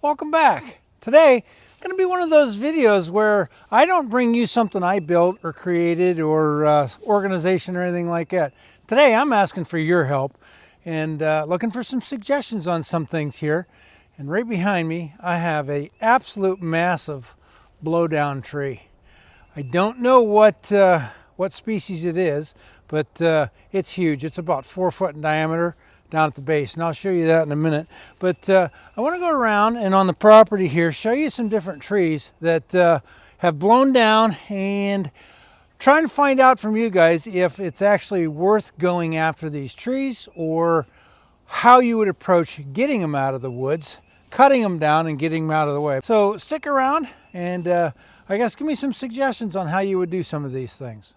Welcome back. Today, going to be one of those videos where I don't bring you something I built or created or organization or anything like that. Today, I'm asking for your help and looking for some suggestions on some things here. And right behind me, I have a absolute massive blowdown tree. I don't know what species it is, but it's huge. It's about 4 foot in diameter down at the base, and I'll show you that in a minute. But I want to go around and on the property here show you some different trees that have blown down, and trying to find out from you guys if it's actually worth going after these trees or how you would approach getting them out of the woods, cutting them down and getting them out of the way. So stick around and I guess give me some suggestions on how you would do some of these things.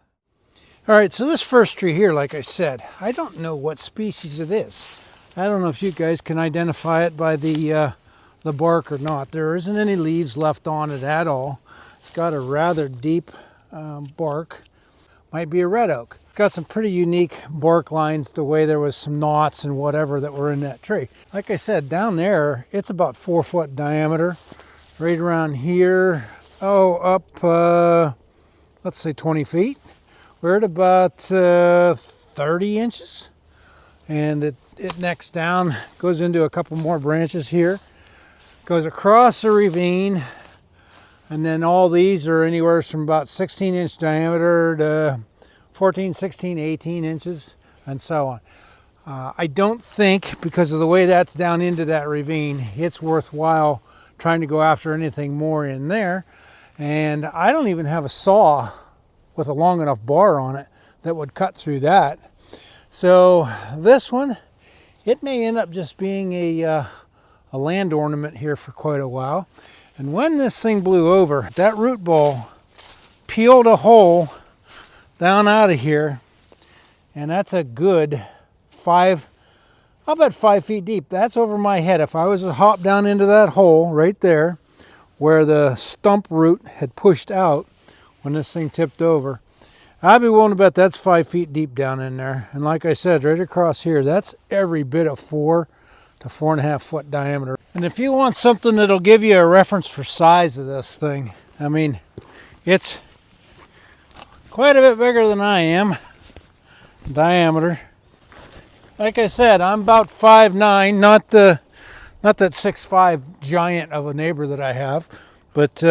All right, so this first tree here, like I said, I don't know what species it is. I don't know if you guys can identify it by the bark or not. There isn't any leaves left on it at all. It's got a rather deep bark. Might be a red oak. Got some pretty unique bark lines, the way there was some knots and whatever that were in that tree. Like I said, down there, it's about 4 foot diameter. Right around here, up, let's say 20 feet. We're at about 30 inches, and it necks down, goes into a couple more branches here, goes across the ravine, and then all these are anywhere from about 16-inch diameter to 14, 16, 18 inches, and so on. I don't think, because of the way that's down into that ravine, it's worthwhile trying to go after anything more in there. And I don't even have a saw with a long enough bar on it that would cut through that. So this one, it may end up just being a land ornament here for quite a while. And when this thing blew over, that root ball peeled a hole down out of here, and that's a good I'll bet 5 feet deep. That's over my head. If I was to hop down into that hole right there where the stump root had pushed out when this thing tipped over, I'd be willing to bet that's 5 feet deep down in there. And like I said, right across here, that's every bit of 4 to 4.5 foot diameter. And if you want something that'll give you a reference for size of this thing, I mean, it's quite a bit bigger than I am in diameter. Like I said, I'm about 5'9", not that 6'5" giant of a neighbor that I have, but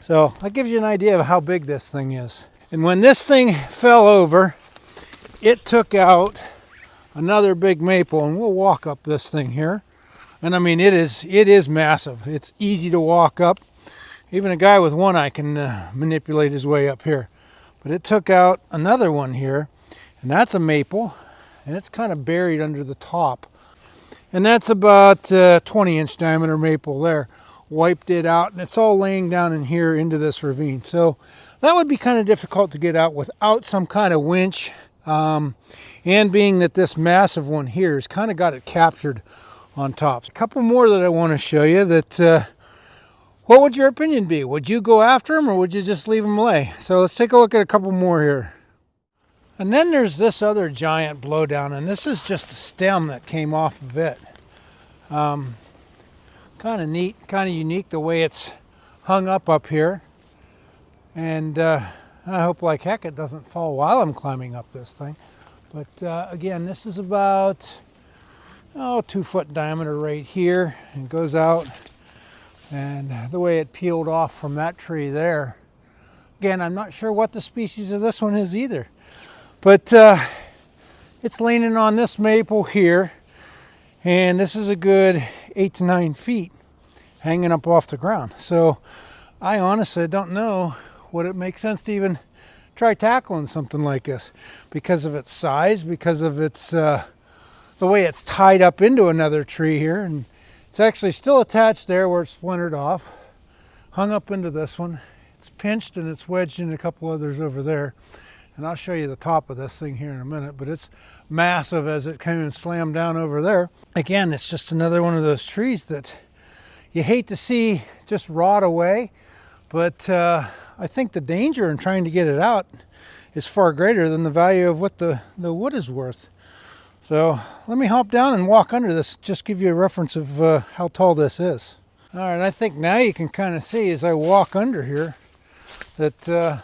so that gives you an idea of how big this thing is. And when this thing fell over, it took out another big maple, and we'll walk up this thing here. And I mean, it is massive. It's easy to walk up. Even a guy with one eye can manipulate his way up here. But it took out another one here, and that's a maple, and it's kind of buried under the top. And that's about 20-inch diameter maple there. Wiped it out, and it's all laying down in here into this ravine. So that would be kind of difficult to get out without some kind of winch. And being that this massive one here has kind of got it captured on top. A couple more that I want to show you that what would your opinion be? Would you go after them or would you just leave them lay? So let's take a look at a couple more here. And then there's this other giant blowdown, and this is just a stem that came off of it. Kind of neat, kind of unique the way it's hung up here. And I hope like heck it doesn't fall while I'm climbing up this thing. But again, this is about 2 foot diameter right here, and goes out. And the way it peeled off from that tree there. Again, I'm not sure what the species of this one is either. But it's leaning on this maple here, and this is a good 8 to 9 feet hanging up off the ground. So I honestly don't know would it make sense to even try tackling something like this because of its size, because of its the way it's tied up into another tree here, and it's actually still attached there where it splintered off, hung up into this one. It's pinched and it's wedged in a couple others over there. And I'll show you the top of this thing here in a minute, but it's massive as it came and slammed down over there. Again, it's just another one of those trees that you hate to see just rot away, but I think the danger in trying to get it out is far greater than the value of what the wood is worth. So let me hop down and walk under this, just give you a reference of how tall this is. All right, I think now you can kind of see as I walk under here that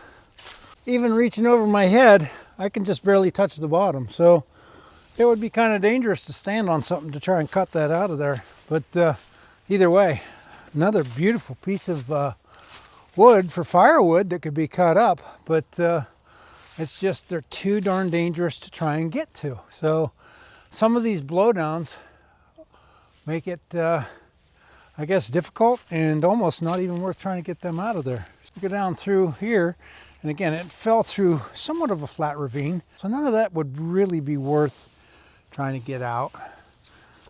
even reaching over my head, I can just barely touch the bottom. So it would be kind of dangerous to stand on something to try and cut that out of there. But either way, another beautiful piece of wood for firewood that could be cut up, but it's just they're too darn dangerous to try and get to. So some of these blowdowns make it, I guess, difficult and almost not even worth trying to get them out of there. So go down through here, and again, it fell through somewhat of a flat ravine, so none of that would really be worth trying to get out.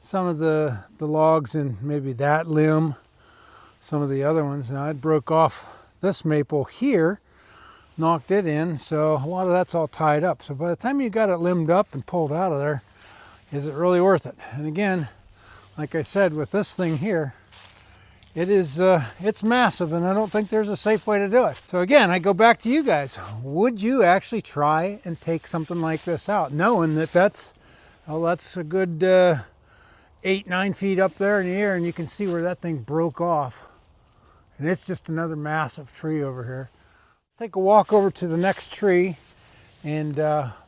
Some of the logs in maybe that limb, some of the other ones. Now I broke off this maple here, knocked it in, so a lot of that's all tied up. So by the time you got it limbed up and pulled out of there, is it really worth it? And again, like I said, with this thing here, it is it's massive, and I don't think there's a safe way to do it. So again, I go back to you guys. Would you actually try and take something like this out, knowing that that's a good 8-9 feet up there in the air, and you can see where that thing broke off, and it's just another massive tree over here. Let's take a walk over to the next tree and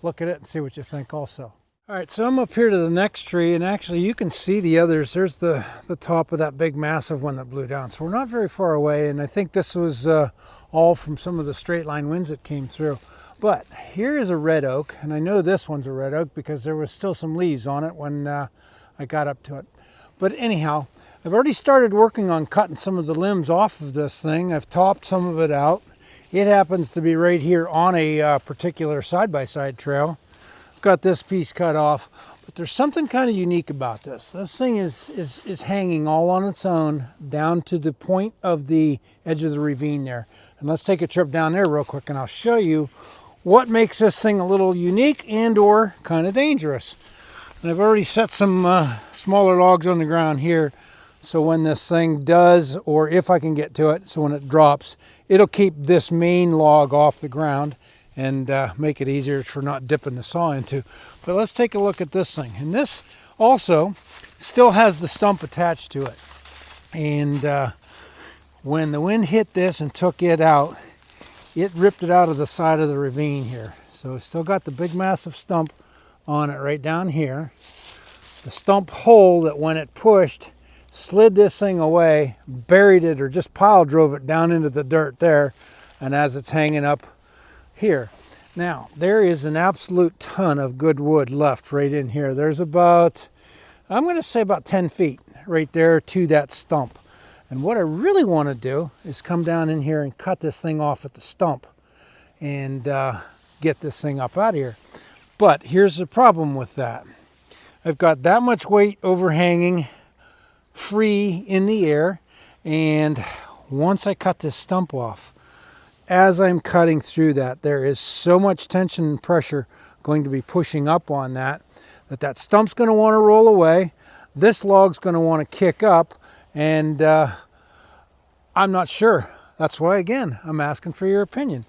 look at it and see what you think also. All right, so I'm up here to the next tree, and actually you can see the others. There's the top of that big massive one that blew down. So we're not very far away, and I think this was all from some of the straight line winds that came through. But here is a red oak, and I know this one's a red oak because there was still some leaves on it when I got up to it. But anyhow, I've already started working on cutting some of the limbs off of this thing. I've topped some of it out. It happens to be right here on a particular side-by-side trail. Got this piece cut off, but there's something kind of unique about this. This thing is hanging all on its own down to the point of the edge of the ravine there. And let's take a trip down there real quick, and I'll show you what makes this thing a little unique and or kind of dangerous. And I've already set some smaller logs on the ground here, so when this thing does, or if I can get to it, so when it drops, it'll keep this main log off the ground and make it easier for not dipping the saw into. But let's take a look at this thing. And this also still has the stump attached to it. And when the wind hit this and took it out, it ripped it out of the side of the ravine here. So it's still got the big massive stump on it right down here. The stump hole that when it pushed, slid this thing away, buried it, or just pile drove it down into the dirt there. And as it's hanging up here. Now, there is an absolute ton of good wood left right in here. There's about, I'm going to say about 10 feet right there to that stump. And what I really want to do is come down in here and cut this thing off at the stump and get this thing up out of here. But here's the problem with that. I've got that much weight overhanging free in the air, and once I cut this stump off, as I'm cutting through that, there is so much tension and pressure going to be pushing up on that stump's going to want to roll away. This log's going to want to kick up, and I'm not sure. That's why, again, I'm asking for your opinion.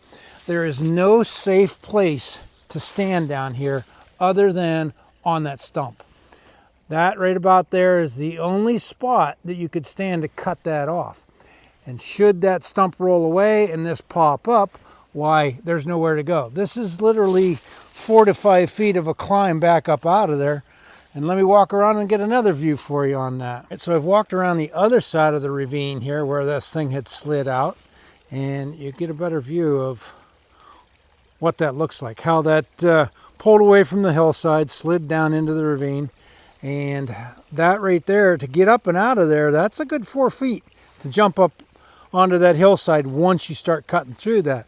There is no safe place to stand down here other than on that stump. That right about there is the only spot that you could stand to cut that off. And should that stump roll away and this pop up, why, there's nowhere to go. This is literally 4 to 5 feet of a climb back up out of there. And let me walk around and get another view for you on that. So I've walked around the other side of the ravine here where this thing had slid out, and you get a better view of what that looks like. How that pulled away from the hillside, slid down into the ravine. And that right there, to get up and out of there, that's a good 4 feet to jump up onto that hillside once you start cutting through that.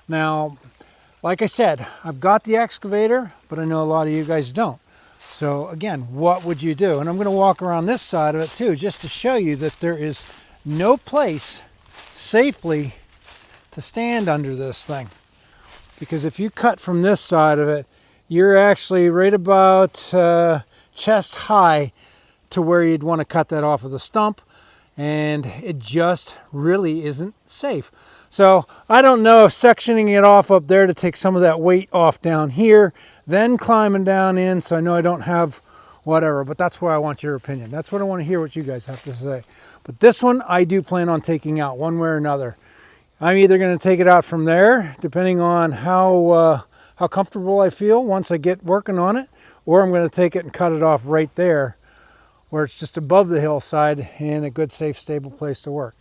Now, like I said, I've got the excavator, but I know a lot of you guys don't. So again, what would you do? And I'm going to walk around this side of it too, just to show you that there is no place safely to stand under this thing. Because if you cut from this side of it, you're actually right about chest high to where you'd want to cut that off of the stump. And it just really isn't safe. So I don't know if sectioning it off up there to take some of that weight off down here, then climbing down in, so I know I don't have whatever, but that's where I want your opinion. That's what I want to hear, what you guys have to say. But this one I do plan on taking out one way or another. I'm either going to take it out from there, depending on how comfortable I feel once I get working on it, or I'm going to take it and cut it off right there where it's just above the hillside and a good, safe, stable place to work.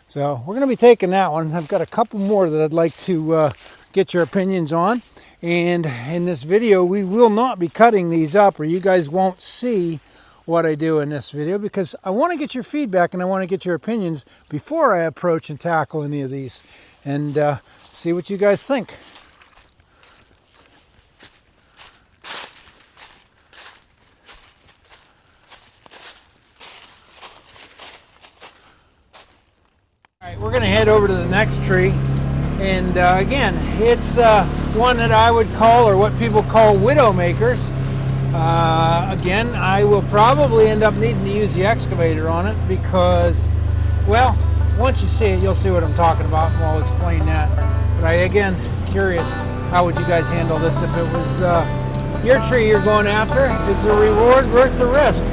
So we're going to be taking that one. I've got a couple more that I'd like to get your opinions on. And in this video, we will not be cutting these up, or you guys won't see what I do in this video, because I want to get your feedback and I want to get your opinions before I approach and tackle any of these, and see what you guys think. All right, we're going to head over to the next tree. And again, it's one that I would call, or what people call, Widowmakers. Again, I will probably end up needing to use the excavator on it because, well, once you see it, you'll see what I'm talking about, and I'll explain that. But I, again, curious, how would you guys handle this if it was your tree you're going after? Is the reward worth the risk?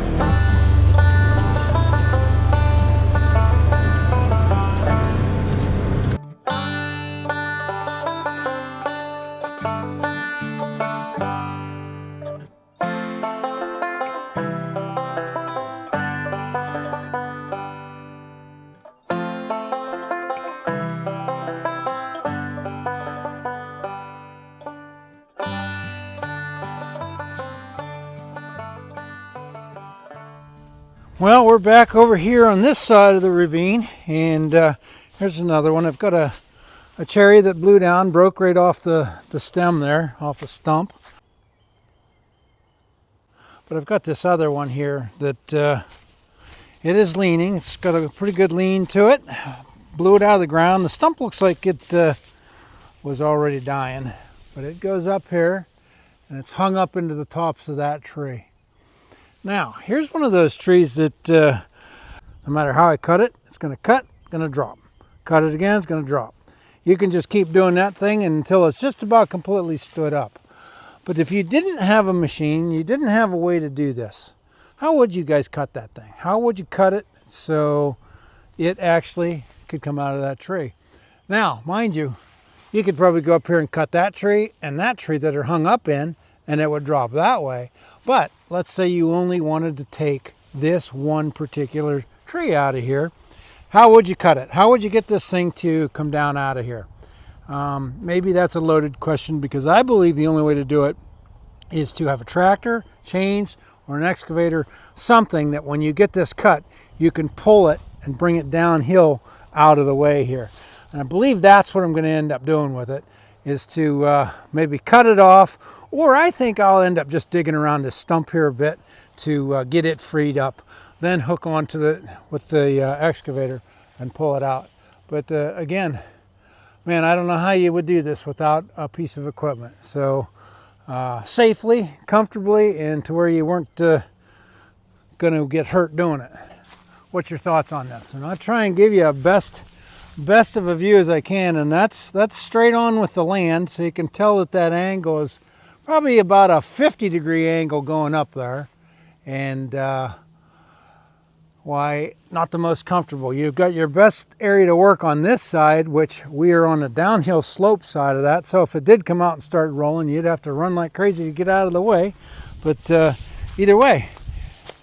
Well, we're back over here on this side of the ravine, and here's another one. I've got a cherry that blew down, broke right off the stem there, off a stump. But I've got this other one here that it is leaning. It's got a pretty good lean to it. Blew it out of the ground. The stump looks like it was already dying, but it goes up here, and it's hung up into the tops of that tree. Now, here's one of those trees that no matter how I cut it, it's going to cut, going to drop. Cut it again, it's going to drop. You can just keep doing that thing until it's just about completely stood up. But if you didn't have a machine, you didn't have a way to do this, how would you guys cut that thing? How would you cut it so it actually could come out of that tree? Now, mind you, you could probably go up here and cut that tree and that tree that are hung up in, and it would drop that way. But let's say you only wanted to take this one particular tree out of here. How would you cut it? How would you get this thing to come down out of here? Maybe that's a loaded question, because I believe the only way to do it is to have a tractor, chains, or an excavator, something that when you get this cut, you can pull it and bring it downhill out of the way here. And I believe that's what I'm going to end up doing with it, is to maybe cut it off, or I think I'll end up just digging around this stump here a bit to get it freed up, then hook onto it with the excavator and pull it out. But again, man, I don't know how you would do this without a piece of equipment. So safely, comfortably, and to where you weren't going to get hurt doing it. What's your thoughts on this? And I'll try and give you a best of a view as I can, and that's straight on with the land, so you can tell that that angle is probably about a 50-degree angle going up there. And why not the most comfortable? You've got your best area to work on this side, which we are on the downhill slope side of that, so if it did come out and start rolling, you'd have to run like crazy to get out of the way. But either way,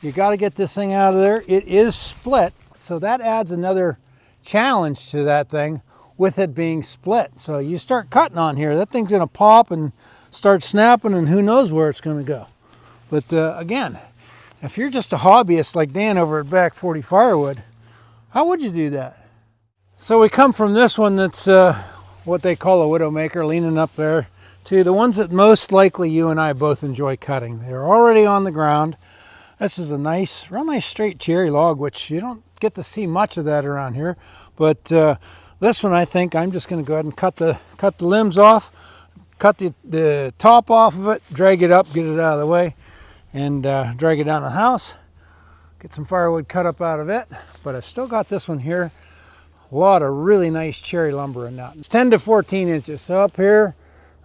you got to get this thing out of there. It is split, so that adds another challenge to that thing with it being split. So you start cutting on here, that thing's going to pop and start snapping, and who knows where it's going to go. But again, if you're just a hobbyist like Dan over at Back 40 Firewood, how would you do that? So we come from this one that's what they call a Widowmaker, leaning up there, to the ones that most likely you and I both enjoy cutting. They're already on the ground. This is a nice, real nice straight cherry log, which you don't get to see much of that around here. But this one, I think I'm just going to go ahead and cut the limbs off, cut the top off of it, drag it up, get it out of the way, and drag it down to the house, get some firewood cut up out of it. But I've still got this one here. A lot of really nice cherry lumber in that. It's 10 to 14 inches. So up here,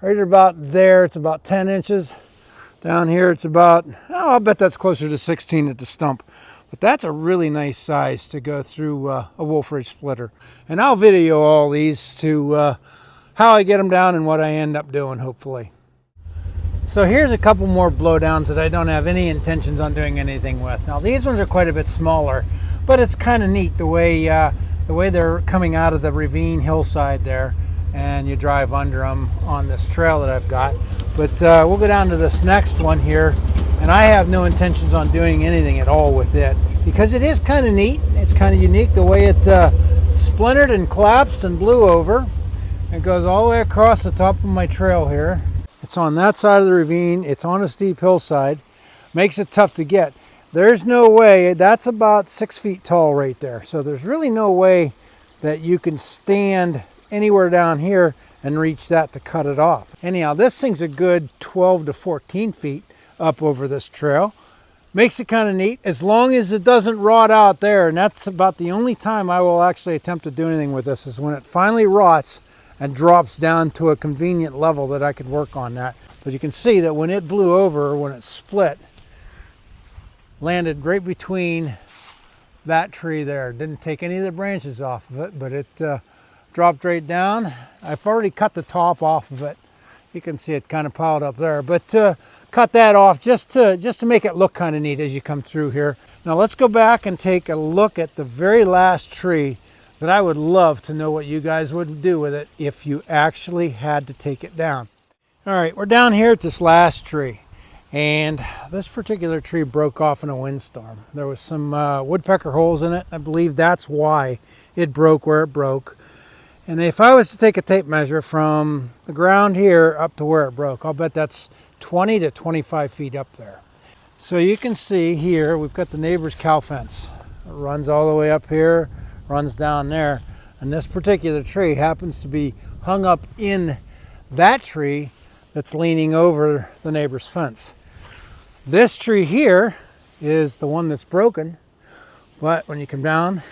right about there, it's about 10 inches. Down here it's about, oh, I'll bet that's closer to 16 at the stump. But that's a really nice size to go through a wolf ridge splitter. And I'll video all these to how I get them down and what I end up doing, hopefully. So here's a couple more blowdowns that I don't have any intentions on doing anything with. Now these ones are quite a bit smaller, but it's kind of neat the way they're coming out of the ravine hillside there, and you drive under them on this trail that I've got. But we'll go down to this next one here, and I have no intentions on doing anything at all with it because it is kind of neat. It's kind of unique the way it splintered and collapsed and blew over. It goes all the way across the top of my trail here. It's on that side of the ravine. It's on a steep hillside. Makes it tough to get. There's no way, that's about 6 feet tall right there. So there's really no way that you can stand anywhere down here and reach that to cut it off. Anyhow, this thing's a good 12 to 14 feet up over this trail. Makes it kind of neat as long as it doesn't rot out there. And that's about the only time I will actually attempt to do anything with this, is when it finally rots and drops down to a convenient level that I could work on that. But you can see that when it blew over, when it split, landed right between that tree there. Didn't take any of the branches off of it, but it dropped right down. I've already cut the top off of it. You can see it kind of piled up there, but cut that off just to make it look kind of neat as you come through here. Now let's go back and take a look at the very last tree that I would love to know what you guys would do with it if you actually had to take it down. All right, we're down here at this last tree, and this particular tree broke off in a windstorm. There was some woodpecker holes in it. I believe that's why it broke where it broke. And if I was to take a tape measure from the ground here up to where it broke, I'll bet that's 20 to 25 feet up there. So you can see here, we've got the neighbor's cow fence. It runs all the way up here, runs down there, and this particular tree happens to be hung up in that tree that's leaning over the neighbor's fence. This tree here is the one that's broken, but when you come down,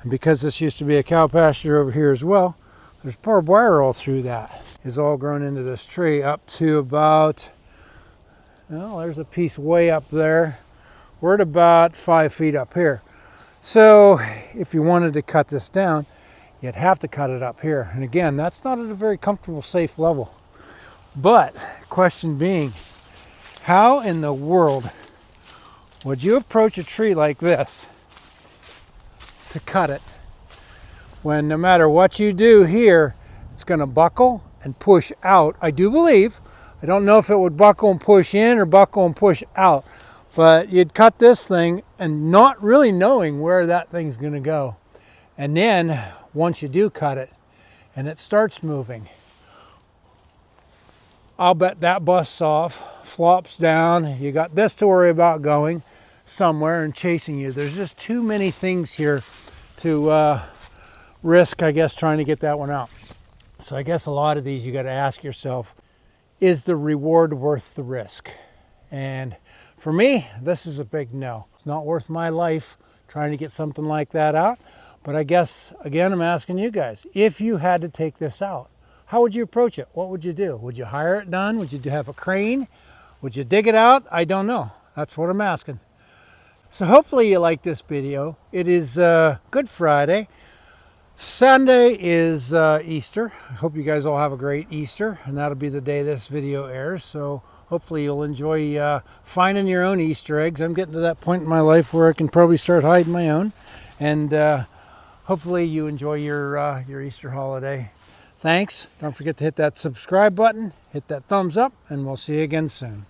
and because this used to be a cow pasture over here as well, there's barbed wire all through that. It's all grown into this tree up to about, well, there's a piece way up there. We're at about 5 feet up here. So if you wanted to cut this down, you'd have to cut it up here. And again, that's not at a very comfortable, safe level. But question being, how in the world would you approach a tree like this to cut it when no matter what you do here, it's going to buckle and push out? I do believe, I don't know if it would buckle and push in or buckle and push out, but you'd cut this thing and not really knowing where that thing's going to go. And then once you do cut it and it starts moving, I'll bet that busts off, flops down. You got this to worry about going somewhere and chasing you. There's just too many things here to risk, I guess, trying to get that one out. So I guess a lot of these you got to ask yourself, is the reward worth the risk? And for me, this is a big no. It's not worth my life trying to get something like that out. But I guess, again, I'm asking you guys, if you had to take this out, how would you approach it? What would you do? Would you hire it done? Would you have a crane? Would you dig it out? I don't know. That's what I'm asking. So hopefully you like this video. It is Good Friday. Sunday is Easter. I hope you guys all have a great Easter, and that'll be the day this video airs. So hopefully you'll enjoy finding your own Easter eggs. I'm getting to that point in my life where I can probably start hiding my own. And hopefully you enjoy your Easter holiday. Thanks. Don't forget to hit that subscribe button, hit that thumbs up, and we'll see you again soon.